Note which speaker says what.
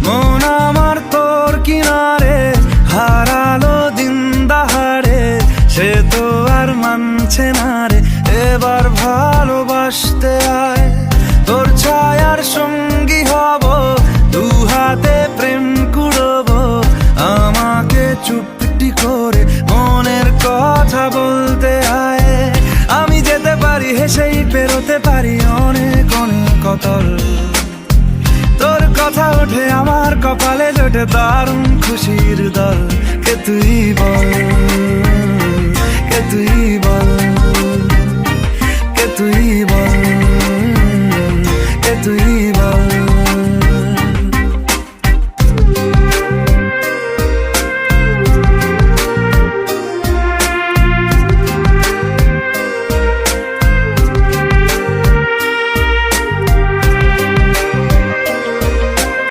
Speaker 1: মন আমার তোর কিনারে হারালো দিন দাহাড়ে, সে তো আর মানছে না রে, এবার ভালোবাসতে আয়। তোর ছায়ার সঙ্গী হব, দু হাতে প্রেম কুড়বো, আমাকে চুপটি করে মনের কথা বলতে আয়। আমি যেতে পারি হেসেই পেরোতে পারি অনেক অনেক অতল, তোর কথা ওঠে আমার কপালে জোটে দারুণ খুশির দল। কে তুই বল, কে তুই